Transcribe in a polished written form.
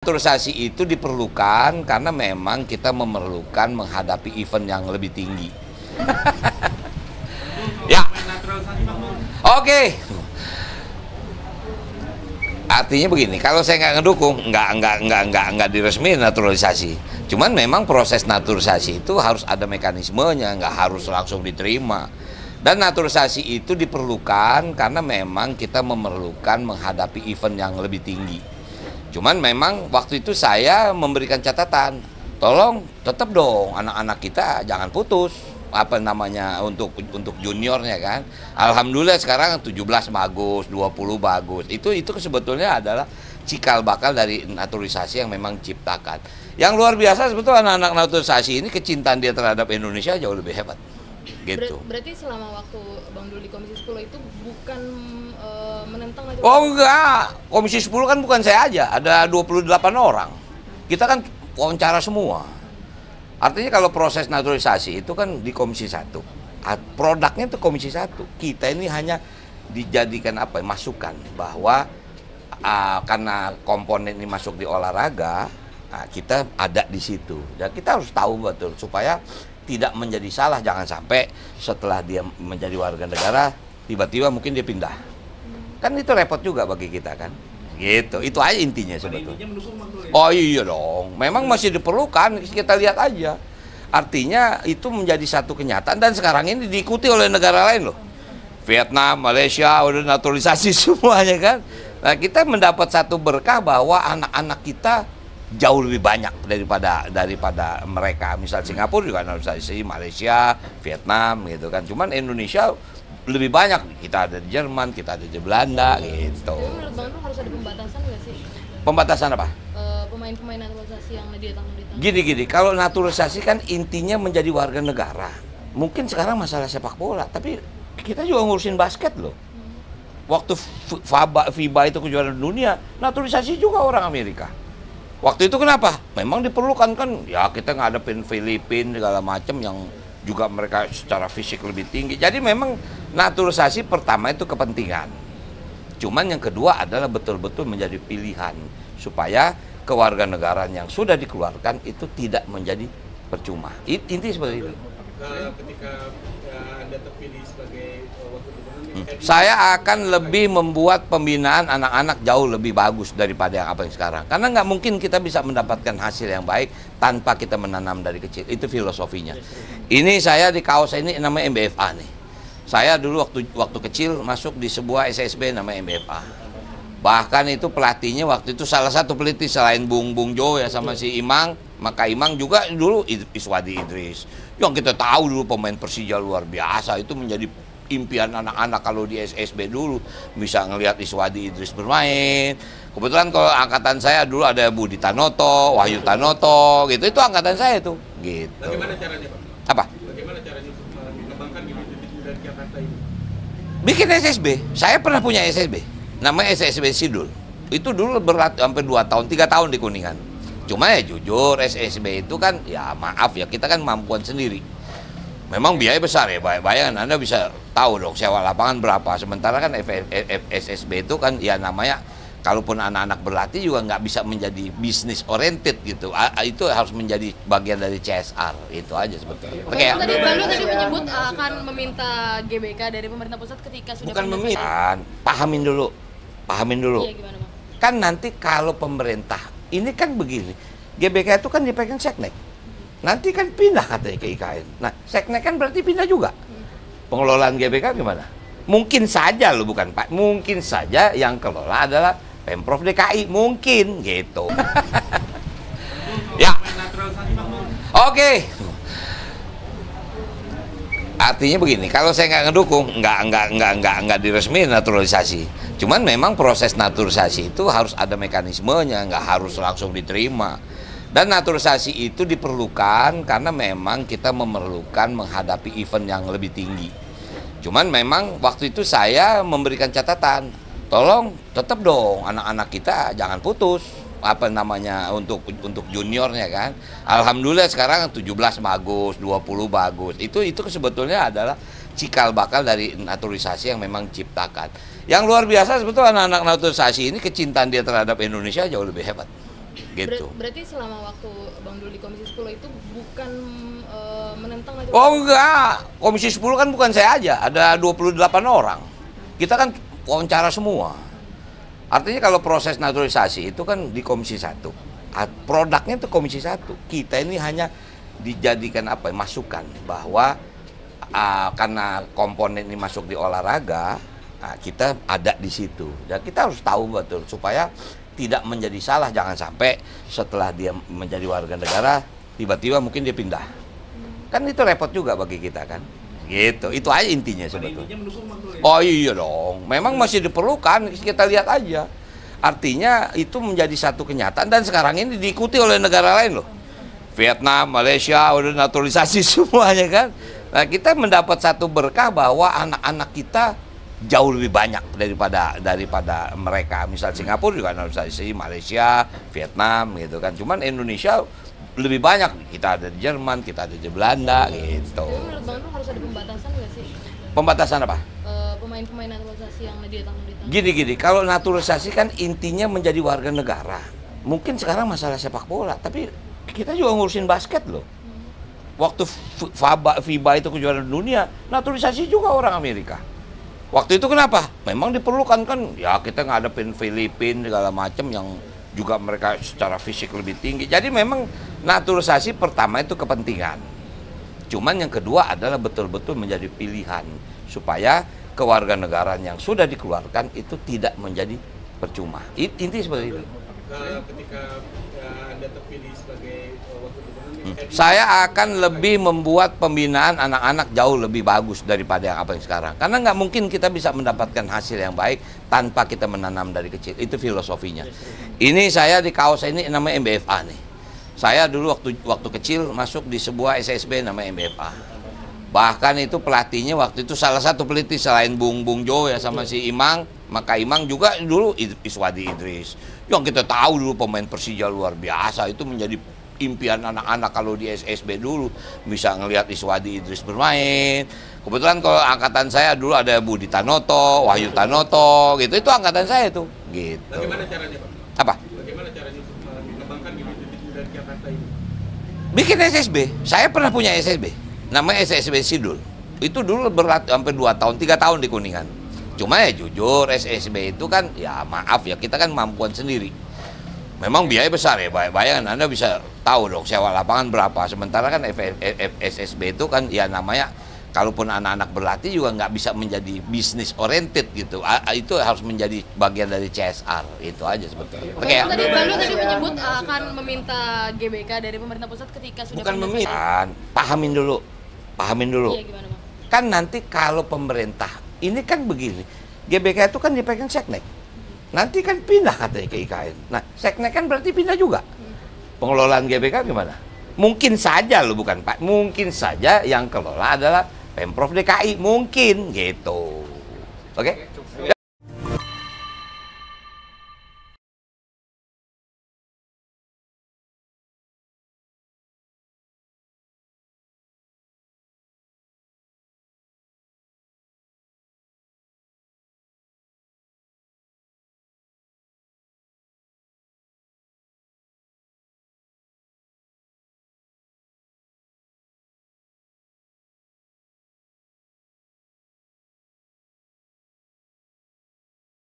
Naturalisasi itu diperlukan karena memang kita memerlukan menghadapi event yang lebih tinggi. Ya, oke. Artinya begini, kalau saya nggak ngedukung, nggak diresmikan naturalisasi. Cuman memang proses naturalisasi itu harus ada mekanismenya, nggak harus langsung diterima. Dan naturalisasi itu diperlukan karena memang kita memerlukan menghadapi event yang lebih tinggi. Cuman memang waktu itu saya memberikan catatan, tolong tetap dong anak-anak kita jangan putus apa namanya untuk juniornya kan. Alhamdulillah sekarang 17 bagus, 20 bagus. Itu sebetulnya adalah cikal bakal dari naturalisasi yang memang ciptakan. Yang luar biasa sebetulnya anak-anak naturalisasi ini kecintaan dia terhadap Indonesia jauh lebih hebat. Gitu. Berarti selama waktu Bang Dul di Komisi 10 itu bukan menentang naturalisasi? Oh enggak, Komisi 10 kan bukan saya aja, ada 28 orang. Kita kan wawancara semua. Artinya kalau proses naturalisasi itu kan di Komisi 1. Produknya itu Komisi 1. Kita ini hanya dijadikan apa? Masukan bahwa karena komponen ini masuk di olahraga, kita ada di situ. Dan kita harus tahu betul supaya tidak menjadi salah, jangan sampai setelah dia menjadi warga negara tiba-tiba mungkin dia pindah. Kan itu repot juga bagi kita kan. Gitu. Itu aja intinya sebetulnya. Oh iya dong. Memang masih diperlukan, kita lihat aja. Artinya itu menjadi satu kenyataan dan sekarang ini diikuti oleh negara lain loh. Vietnam, Malaysia udah naturalisasi semuanya kan. Nah, kita mendapat satu berkah bahwa anak-anak kita jauh lebih banyak daripada mereka. Misal Singapura juga naturalisasi, Malaysia, Vietnam gitu kan. Cuman Indonesia lebih banyak. Kita ada di Jerman, kita ada di Belanda gitu. Jadi menurut Bang Dul harus ada pembatasan nggak sih? Pembatasan apa? Pemain-pemain naturalisasi yang ditanggung. Gini, kalau naturalisasi kan intinya menjadi warga negara. Mungkin sekarang masalah sepak bola, tapi kita juga ngurusin basket loh. Waktu FIBA itu kejuaraan dunia, naturalisasi juga orang Amerika. Waktu itu kenapa? Memang diperlukan kan, ya kita ngadepin Filipina segala macam yang juga mereka secara fisik lebih tinggi. Jadi memang naturalisasi pertama itu kepentingan. Cuman yang kedua adalah betul-betul menjadi pilihan supaya kewarganegaraan yang sudah dikeluarkan itu tidak menjadi percuma. Inti seperti itu. Ketika Anda terpilih sebagai wakil gubernur, saya akan lebih membuat pembinaan anak-anak jauh lebih bagus daripada yang apa yang sekarang. Karena nggak mungkin kita bisa mendapatkan hasil yang baik tanpa kita menanam dari kecil. Itu filosofinya. Ini saya di kaos ini namanya MBFA nih. Saya dulu waktu kecil masuk di sebuah SSB namanya MBFA. Bahkan itu pelatihnya waktu itu salah satu pelatih selain Bung Jo ya sama si Imang, maka Imang juga dulu Iswadi Idris. Yang kita tahu dulu pemain Persija luar biasa, itu menjadi impian anak-anak kalau di SSB dulu bisa ngelihat Iswadi Idris bermain. Kebetulan kalau angkatan saya dulu ada Budi Tanoto, Wahyu Tanoto, gitu. Itu angkatan saya tuh, gitu. Bagaimana caranya, Pak? Apa? Bagaimana caranya untuk mengembangkan bibit-bibit dari Jakarta ini? Bikin SSB. Saya pernah punya SSB. Namanya SSB Sidul. Itu dulu berlatih hampir 2 tahun, 3 tahun di Kuningan. Cuma ya jujur SSB itu kan ya maaf ya kita kan mampuan sendiri. Memang biaya besar ya, bayangkan Anda bisa tahu dong sewa lapangan berapa. Sementara kan SSB itu kan ya namanya kalaupun anak-anak berlatih juga nggak bisa menjadi bisnis oriented gitu. Itu harus menjadi bagian dari CSR. Itu aja sebetulnya. Tadi Bang Dul tadi menyebut akan meminta GBK dari pemerintah pusat ketika sudah bukan meminta, pahamin dulu. Iya, gimana, Bang? Kan nanti kalau pemerintah ini kan begini, GBK itu kan dipegang Seknek. Nanti kan pindah katanya ke IKN. Nah, Seknek kan berarti pindah juga. Pengelolaan GBK gimana? Mungkin saja loh, bukan Pak. Mungkin saja yang kelola adalah Pemprov DKI. Mungkin gitu. Ya. Oke. Artinya begini, kalau saya nggak ngedukung, nggak diresmikan naturalisasi. Cuman memang proses naturalisasi itu harus ada mekanismenya, nggak harus langsung diterima. Dan naturalisasi itu diperlukan karena memang kita memerlukan menghadapi event yang lebih tinggi. Cuman memang waktu itu saya memberikan catatan, tolong tetap dong anak-anak kita jangan putus apa namanya untuk juniornya kan. Alhamdulillah sekarang 17 bagus, 20 bagus. Itu sebetulnya adalah cikal bakal dari naturalisasi yang memang ciptakan. Yang luar biasa sebetulnya anak-anak naturalisasi ini kecintaan dia terhadap Indonesia jauh lebih hebat. gitu. Berarti selama waktu Bang Dul di Komisi 10 itu bukan menentang naturalisasi? Oh enggak, Komisi 10 kan bukan saya aja, ada 28 orang. Kita kan wawancara semua. Artinya kalau proses naturalisasi itu kan di Komisi 1. Produknya itu Komisi 1. Kita ini hanya dijadikan masukan bahwa karena komponen ini masuk di olahraga, kita ada di situ. Dan kita harus tahu betul supaya tidak menjadi salah, jangan sampai setelah dia menjadi warga negara tiba-tiba mungkin dia pindah. Kan itu repot juga bagi kita kan. Gitu. Itu aja intinya sebetulnya. Oh iya dong. Memang masih diperlukan, kita lihat aja. Artinya itu menjadi satu kenyataan dan sekarang ini diikuti oleh negara lain loh. Vietnam, Malaysia udah naturalisasi semuanya kan. Nah, kita mendapat satu berkah bahwa anak-anak kita jauh lebih banyak daripada mereka. Misal Singapura juga naturalisasi, Malaysia, Vietnam gitu kan. Cuman Indonesia lebih banyak. Kita ada di Jerman, kita ada di Belanda gitu. Jadi menurut Bang Dul harus ada pembatasan nggak sih? Pembatasan apa? Pemain-pemain naturalisasi yang ditanggung. Gini, kalau naturalisasi kan intinya menjadi warga negara. Mungkin sekarang masalah sepak bola, tapi kita juga ngurusin basket loh. Waktu FIBA itu kejuaraan dunia, naturalisasi juga orang Amerika. Waktu itu kenapa? Memang diperlukan kan, ya kita ngadepin Filipina segala macam yang juga mereka secara fisik lebih tinggi. Jadi memang naturalisasi pertama itu kepentingan. Cuman yang kedua adalah betul-betul menjadi pilihan supaya kewarganegaraan yang sudah dikeluarkan itu tidak menjadi percuma. Inti seperti itu. Ketika Anda terpilih sebagai wakil gubernur, saya akan lebih membuat pembinaan anak-anak jauh lebih bagus daripada yang apa yang sekarang. Karena nggak mungkin kita bisa mendapatkan hasil yang baik tanpa kita menanam dari kecil. Itu filosofinya. Ini saya di kaos ini namanya MBFA nih. Saya dulu waktu kecil masuk di sebuah SSB namanya MBFA. Bahkan itu pelatihnya waktu itu salah satu pelatih selain Bung Jo ya sama si Imang, maka Imang juga dulu Iswadi Idris. Yang kita tahu dulu pemain Persija luar biasa, itu menjadi impian anak-anak kalau di SSB dulu bisa ngelihat Iswadi Idris bermain. Kebetulan kalau angkatan saya dulu ada Budi Tanoto, Wahyu Tanoto, gitu. Itu angkatan saya tuh, gitu. Bagaimana caranya, Pak? Apa? Bagaimana caranya untuk mengembangkan bibit-bibit dari Jakarta ini? Bikin SSB. Saya pernah punya SSB. Namanya SSB Sidul. Itu dulu berlatih hampir 2 tahun, 3 tahun di Kuningan. Cuma ya jujur SSB itu kan ya maaf ya kita kan mampuan sendiri. Memang biaya besar ya, bayangkan Anda bisa tahu dong sewa lapangan berapa. Sementara kan SSB itu kan ya namanya kalaupun anak-anak berlatih juga nggak bisa menjadi bisnis oriented gitu. Itu harus menjadi bagian dari CSR. Itu aja sebetulnya. Oke ya. Tadi Bang Dul tadi menyebut akan meminta GBK dari pemerintah pusat ketika sudah Bukan pindah meminta, pahamin dulu. Iya, gimana, Bang? Kan nanti kalau pemerintah, ini kan begini, GBK itu kan dipegang Seknek. Nanti kan pindah katanya ke IKN. Nah, Seknek kan berarti pindah juga. Pengelolaan GBK gimana? Mungkin saja loh, bukan Pak. Mungkin saja yang kelola adalah Pemprov DKI. Mungkin gitu. Oke?